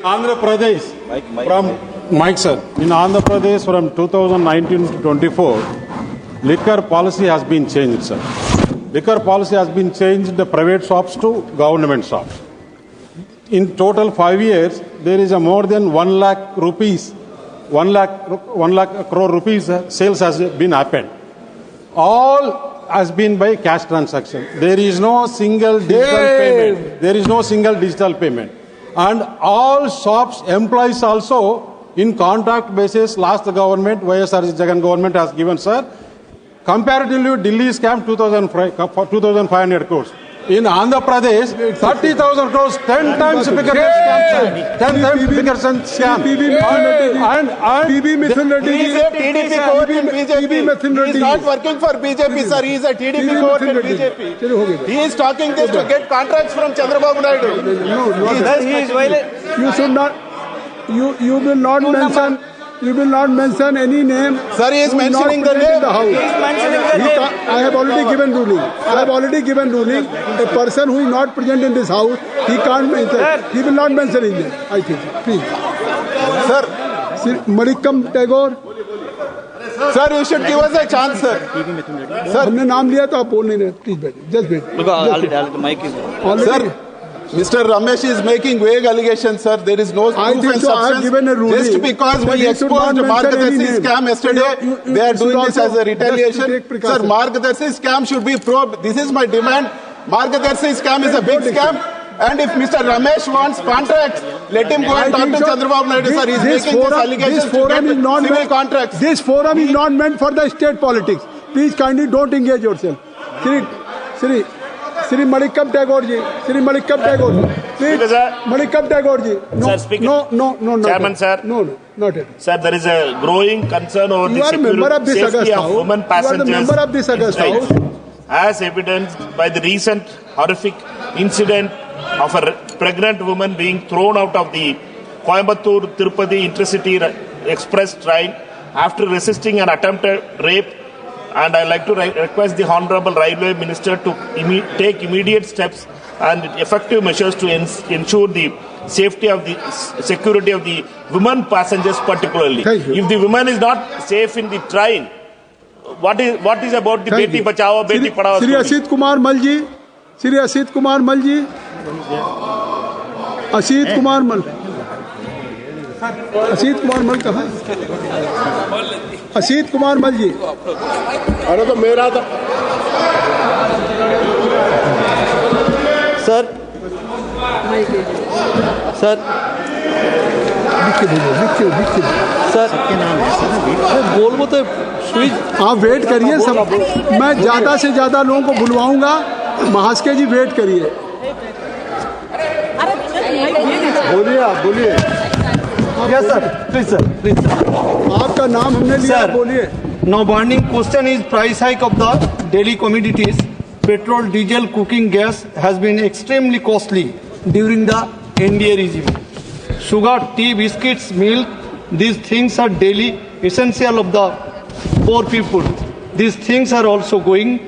Andhra Pradesh, in Andhra Pradesh from 2019 to 24, liquor policy has been changed, sir. Liquor policy has been changed the private shops to government shops. In total 5 years, there is a more than 1 lakh rupees, 1 lakh crore rupees sales has been happened. All has been by cash transaction. There is no single digital payment. And all shops, employees also in contract basis, last government, YSR Jagan government has given, sir. Comparatively, Delhi scam 2,500 crores. In Andhra Pradesh, 30,000 crores, 10 times bigger scam, sir. 10 times bigger scam. PB Mithun Reddy. He is a TDP court in BJP. He is not working for BJP, sir. He is a TDP court in BJP. He is talking this to get contracts from Chandrababu Naidu. He is violent. You should not. You will not mention. You will not mention any name. Sir, he is mentioning the name. I have already given ruling. A person who is not present in this house, he can't mention. He will not mention in there. I think. Please. Sir. Marikkam Tagore. Sir, you should give us a chance, sir. Sir, हमने नाम लिया तो आप बोल नहीं रहे. Please बैठिए. Just wait. Sir. Mr. Ramesh is making vague allegations, sir. There is no proof and substance. Just because we exposed Margadarshi scam yesterday, they are doing this as a retaliation. Sir, Margadarshi scam should be probed. This is my demand. Margadarshi scam is a big scam. And if Mr. Ramesh wants contracts, let him go and talk to Chandrababu Naidu, sir. He is making these allegations to get civil contracts. This forum is not meant for the state politics. Please kindly don't engage yourself. Shri Marikkam Tagore ji. Please, Marikkam Tagore ji. No, sir, speaker. No. Chairman, sir. No, not it. Sir, there is a growing concern over the safety of women passengers. You are a member of this August House. As evidenced by the recent horrific incident of a pregnant woman being thrown out of the Coimbatore-Tirupati intercity express train after resisting an attempted rape. And I like to request the Honorable Railway Minister to take immediate steps and effective measures to ensure the safety of the security of the women passengers particularly. If the woman is not safe in the train, what is about the Beti Bachao, Beti Padhao? Shri Asit Kumar Mal ji. Asit Kumar Mal. कहाँ? असीत कुमार मल जी. अरे तो मेरा था. Sir बोल तो आप wait करिए सब. मैं ज्यादा से ज्यादा लोगों को बुलवाऊंगा. महास्के जी वेट करिए. बोलिए. Yes, sir. Please, sir. आपका नाम हमने लिया. बोलिए. Now, burning question is price hike of the daily commodities. Petrol, diesel, cooking gas has been extremely costly during the NDA regime. Sugar, tea, biscuits, milk, these things are daily essential of the poor people. These things are also going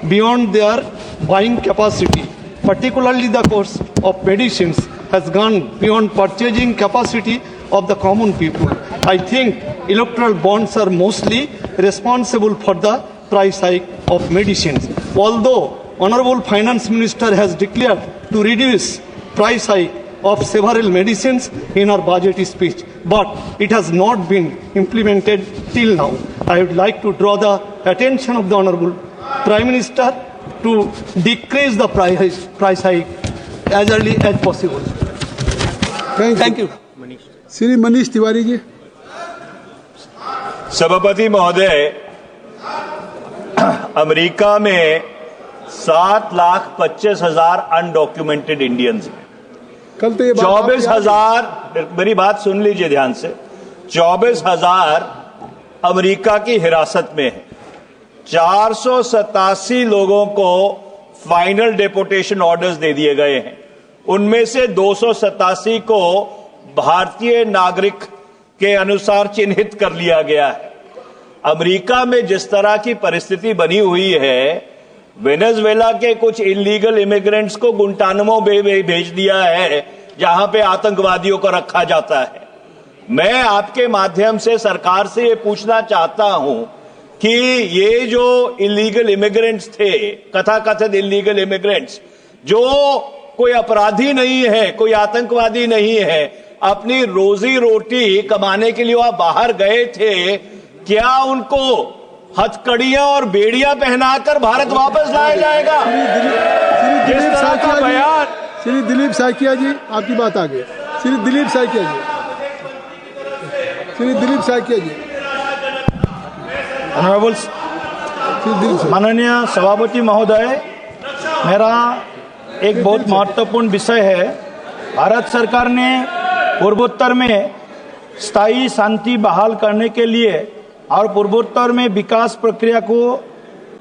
beyond their buying capacity. Particularly the cost of medicines has gone beyond purchasing capacity of the common people. I think electoral bonds are mostly responsible for the price hike of medicines. Although Honorable Finance Minister has declared to reduce price hike of several medicines in her budget speech, but it has not been implemented till now. I would like to draw the attention of the Honorable Prime Minister to decrease the price hike as early as possible. Thank you. Shri Manish Tiwari ji. सभापति महोदय, America में 7,25,000 undocumented Indians हैं. कल तो ये 24,000, मेरी बात सुन लीजिए ध्यान से, 24,000 अमेरिका की हिरासत में है. 487 लोगों को फाइनल डिपोर्टेशन ऑर्डर्स दे दिए गए हैं. उनमें से 287 को भारतीय नागरिक के अनुसार चिन्हित कर लिया गया है. अमेरिका में जिस तरह की परिस्थिति बनी हुई है, वेनेजुएला के कुछ इलीगल इमिग्रेंट्स को गुंटानामो भेज दिया है, जहां पे आतंकवादियों को रखा जाता है। मैं आपके माध्यम से सरकार से ये पूछना चाहता हूं कि ये जो इलीगल इमिग्रेंट्स थे, कथाकथित इलीगल इमिग्रेंट्स, जो कोई अपराधी नहीं है, कोई आतंकवादी नहीं है, अपनी रोजी रोटी कमाने के लिए वहां बाहर गए थे, क्या उनको हथकड़ियां और बेड़ियां पहनाकर भारत वापस लाया जाएगा? जिस तरह का बयान श्री दिलीप साइकिया जी, आपकी बात आगे। श्री दिलीप साइकिया जी, श्री दिलीप साइकिया जी, ऑनरेबल्स, माननीय सभापति महोदय, मेरा एक बहुत महत्वपूर्ण विषय है। भारत सरकार ने पूर्वोत्तर में स्थायी शांति बहाल करने के लिए और पूर्वोत्तर में विकास प्रक्रिया को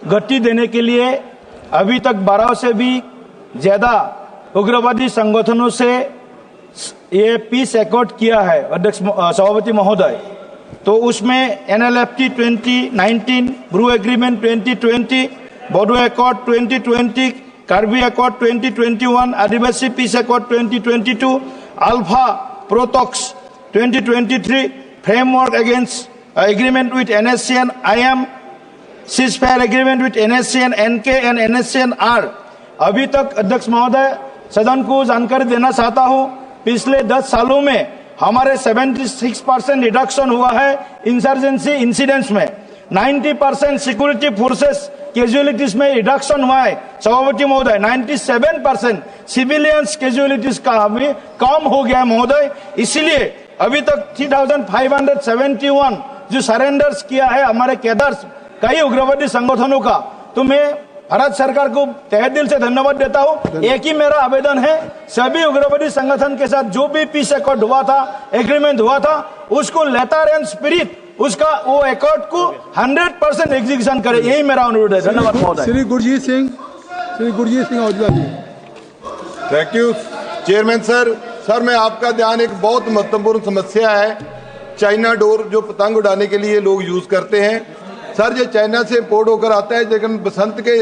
गति देने के लिए अभी तक 12 से भी ज्यादा उग्रवादी संगठनों से ये पीस एकॉर्ड किया है अध्यक्ष सभापति महोदय। तो उसमें NLFT 2019, Bru agreement 2020, Bodo accord 2020, Karbi accord 2021, Adivasi peace accord 2022, ULFA प्रोटॉक्स 2023, framework against agreement with NSC and IM, ceasefire agreement with NSC and NK and NSC and R। अभी तक अध्यक्ष महोदय सदन को जानकारी देना चाहता हूं, पिछले 10 सालों में हमारे 76% रिडक्शन हुआ है इंसर्जेंसी इंसिडेंट्स में, 90% सिक्योरिटी फोर्सेस कैजुअलिटीज में रिडक्शन हुआ है सभापति महोदय, 97% सिविलियंस कैजुअलिटीज का भी कम हो गया है महोदय। इसीलिए अभी तक 3571 जो सरेंडर्स किया है हमारे कैडर्स कई उग्रवादी संगठनों का, तो मैं भारत सरकार को तहे दिल से धन्यवाद देता हूं। एक ही मेरा आवेदन है, सभी उग्रवादी संगठन के साथ जो भी पीस एकॉर्ड हुआ था, एग्रीमेंट हुआ था, उसको लेटर एंड स्पिरिट उसका वो एकॉर्ड को 100% एग्जीक्यूशन करे, यही मेरा अनुरोध है। धन्यवाद महोदय। Shri Gurjeet Singh Aujla ji. Thank you chairman sir. Sir, मैं आपका ध्यान एक बहुत महत्वपूर्ण समस्या है, चाइना डोर जो पतंग उड़ाने के लिए लोग यूज करते हैं। सर, ये चाइना से इम्पोर्ट होकर आता है, लेकिन बसंत के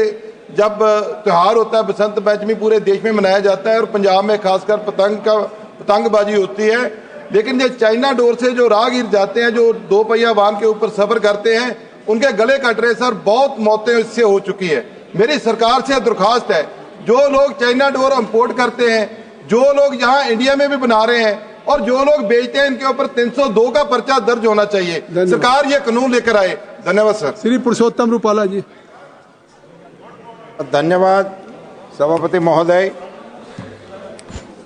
जब त्योहार होता है, बसंत पंचमी पूरे देश में मनाया जाता है और पंजाब में खासकर पतंगबाजी होती है। लेकिन ये चाइना डोर से जो राहगीर जाते हैं, जो 2 पहिया वाहन के ऊपर सफर करते हैं, उनके गले कट रहे। सर, बहुत मौतें इससे हो चुकी है। मेरी सरकार से दरख्वास्त है, जो लोग चाइना डोर इम्पोर्ट करते हैं, जो लोग यहाँ इंडिया में भी बना रहे हैं और जो लोग बेचते हैं, इनके ऊपर 302 का पर्चा दर्ज होना चाहिए। सरकार ये कानून लेकर आए। धन्यवाद सर। श्री पुरुषोत्तम रूपाला जी। धन्यवाद सभापति महोदय।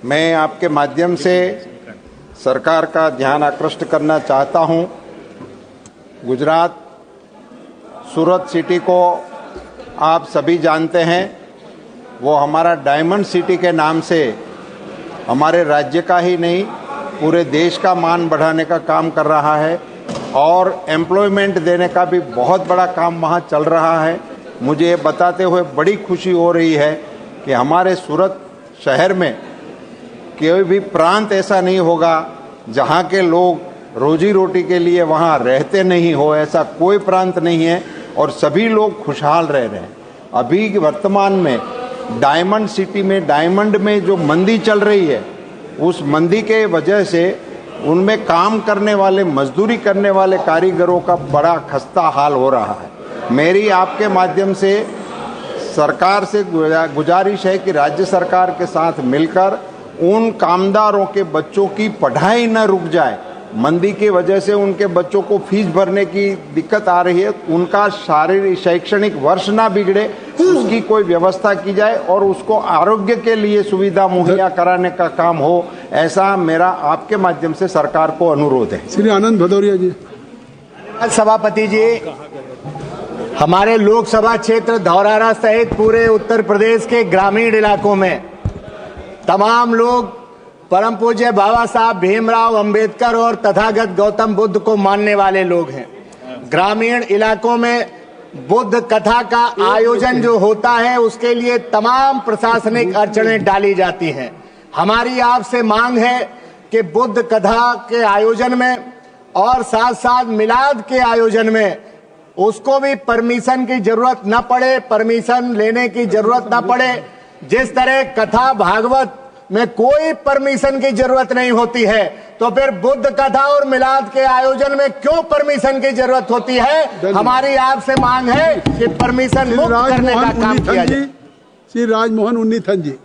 मैं आपके माध्यम से सरकार का ध्यान आकृष्ट करना चाहता हूं। गुजरात सूरत सिटी को आप सभी जानते हैं, वो हमारा डायमंड सिटी के नाम से हमारे राज्य का ही नहीं पूरे देश का मान बढ़ाने का काम कर रहा है और एम्प्लॉयमेंट देने का भी बहुत बड़ा काम वहाँ चल रहा है। मुझे ये बताते हुए बड़ी खुशी हो रही है कि हमारे सूरत शहर में कोई भी प्रांत ऐसा नहीं होगा जहाँ के लोग रोजी रोटी के लिए वहाँ रहते नहीं हो, ऐसा कोई प्रांत नहीं है और सभी लोग खुशहाल रह रहे हैं। अभी वर्तमान में डायमंड सिटी में, डायमंड में जो मंदी चल रही है, उस मंदी के वजह से उनमें काम करने वाले, मजदूरी करने वाले कारीगरों का बड़ा खस्ता हाल हो रहा है। मेरी आपके माध्यम से सरकार से गुजारिश है कि राज्य सरकार के साथ मिलकर उन कामदारों के बच्चों की पढ़ाई न रुक जाए। मंदी की वजह से उनके बच्चों को फीस भरने की दिक्कत आ रही है, उनका शारीरिक शैक्षणिक वर्ष ना बिगड़े, उसकी कोई व्यवस्था की जाए और उसको आरोग्य के लिए सुविधा मुहैया कराने का काम हो, ऐसा मेरा आपके माध्यम से सरकार को अनुरोध है। श्री आनंद भदौरिया जी। सभापति जी, हमारे लोकसभा क्षेत्र धौरारा सहित पूरे उत्तर प्रदेश के ग्रामीण इलाकों में तमाम लोग परम पूज्य बाबा साहब भीमराव अंबेडकर और तथागत गौतम बुद्ध को मानने वाले लोग हैं। ग्रामीण इलाकों में बुद्ध कथा का आयोजन जो होता है, उसके लिए तमाम प्रशासनिक अड़चनें डाली जाती हैं। हमारी आपसे मांग है कि बुद्ध कथा के आयोजन में और साथ साथ मिलाद के आयोजन में उसको भी परमिशन की जरूरत न पड़े, परमिशन लेने की जरूरत न पड़े। जिस तरह कथा भागवत में कोई परमिशन की जरूरत नहीं होती है, तो फिर बुद्ध कथा और मिलाद के आयोजन में क्यों परमिशन की जरूरत होती है? हमारी आपसे मांग है कि परमिशन मुक्त करने का काम किया जाए। श्री राजमोहन उन्नीथन जी।